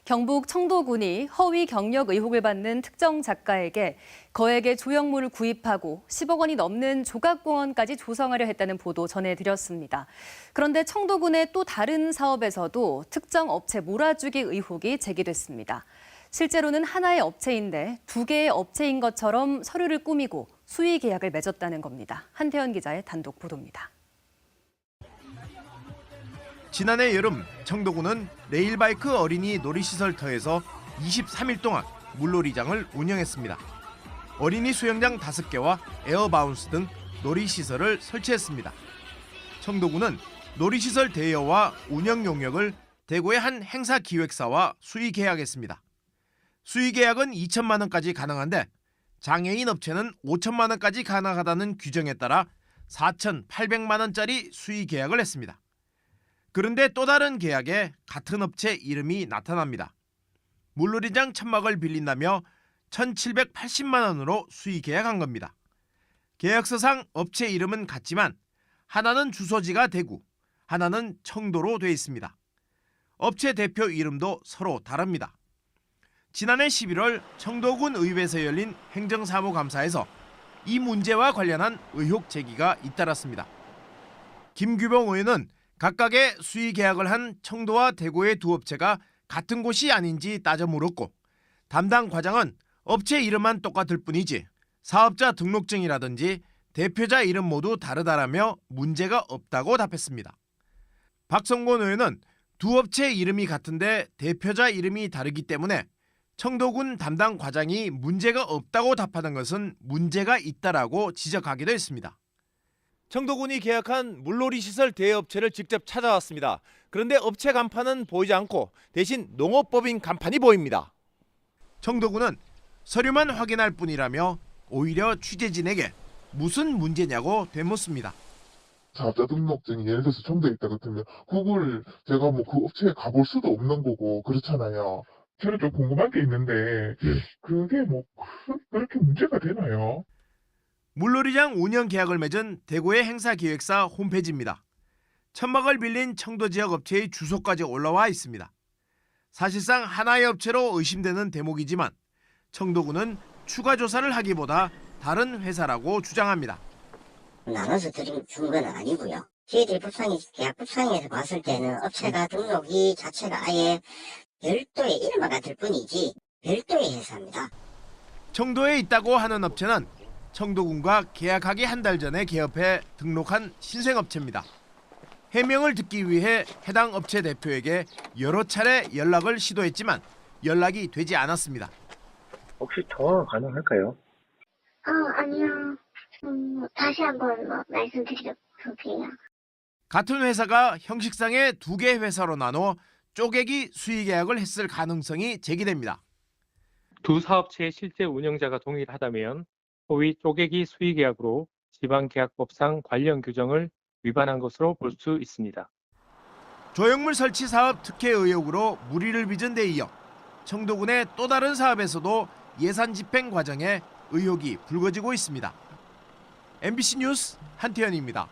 경북 청도군이 허위 경력 의혹을 받는 특정 작가에게 거액의 조형물을 구입하고 10억 원이 넘는 조각공원까지 조성하려 했다는 보도 전해드렸습니다. 그런데 청도군의 또 다른 사업에서도 특정 업체 몰아주기 의혹이 제기됐습니다. 실제로는 하나의 업체인데 두 개의 업체인 것처럼 서류를 꾸미고 수의 계약을 맺었다는 겁니다. 한태현 기자의 단독 보도입니다. 지난해 여름 청도군은 레일바이크 어린이 놀이시설터에서 23일 동안 물놀이장을 운영했습니다. 어린이 수영장 5개와 에어바운스 등 놀이시설을 설치했습니다. 청도군은 놀이시설 대여와 운영 용역을 대구의 한 행사기획사와 수의 계약했습니다. 수의 계약은 2천만 원까지 가능한데 장애인 업체는 5천만 원까지 가능하다는 규정에 따라 4,800만 원짜리 수의 계약을 했습니다. 그런데 또 다른 계약에 같은 업체 이름이 나타납니다. 물놀이장 천막을 빌린다며 1,780만 원으로 수의 계약한 겁니다. 계약서상 업체 이름은 같지만 하나는 주소지가 대구, 하나는 청도로 돼 있습니다. 업체 대표 이름도 서로 다릅니다. 지난해 11월 청도군 의회에서 열린 행정사무감사에서 이 문제와 관련한 의혹 제기가 잇따랐습니다. 김규봉 의원은 각각의 수의 계약을 한 청도와 대구의 두 업체가 같은 곳이 아닌지 따져 물었고, 담당 과장은 업체 이름만 똑같을 뿐이지 사업자 등록증이라든지 대표자 이름 모두 다르다라며 문제가 없다고 답했습니다. 박성곤 의원은 두 업체 이름이 같은데 대표자 이름이 다르기 때문에 청도군 담당 과장이 문제가 없다고 답하는 것은 문제가 있다라고 지적하기도 했습니다. 청도군이 계약한 물놀이 시설 대여업체를 직접 찾아왔습니다. 그런데 업체 간판은 보이지 않고 대신 농업법인 간판이 보입니다. 청도군은 서류만 확인할 뿐이라며 오히려 취재진에게 무슨 문제냐고 되묻습니다. 사업자 등록증이 예를 들어서 청도에 있다 같으면 그걸 제가 뭐 그 업체에 가볼 수도 없는 거고 그렇잖아요. 저는 좀 궁금한 게 있는데 그게 뭐 그렇게 문제가 되나요? 물놀이장 운영 계약을 맺은 대구의 행사기획사 홈페이지입니다. 천막을 빌린 청도 지역 업체의 주소까지 올라와 있습니다. 사실상 하나의 업체로 의심되는 대목이지만 청도군은 추가 조사를 하기보다 다른 회사라고 주장합니다. 나눠서 준 건 아니고요. 저희들이 계약 법상에서 봤을 때는 업체가 등록이 자체가 아예 별도의 이름만 같을 뿐이지 별도의 회사입니다. 청도에 있다고 하는 업체는 청도군과 계약하기 한 달 전에 개업해 등록한 신생업체입니다. 해명을 듣기 위해 해당 업체 대표에게 여러 차례 연락을 시도했지만 연락이 되지 않았습니다. 혹시 통화가 가능할까요? 아니요. 다시 한번 말씀드릴게요. 같은 회사가 형식상의 두 개 회사로 나눠 쪼개기 수의 계약을 했을 가능성이 제기됩니다. 두 사업체의 실제 운영자가 동일하다면 허위 쪼개기 수의 계약으로 지방계약법상 관련 규정을 위반한 것으로 볼 수 있습니다. 조형물 설치 사업 특혜 의혹으로 물의를 빚은 데 이어 청도군의 또 다른 사업에서도 예산 집행 과정에 의혹이 불거지고 있습니다. MBC 뉴스 한태현입니다.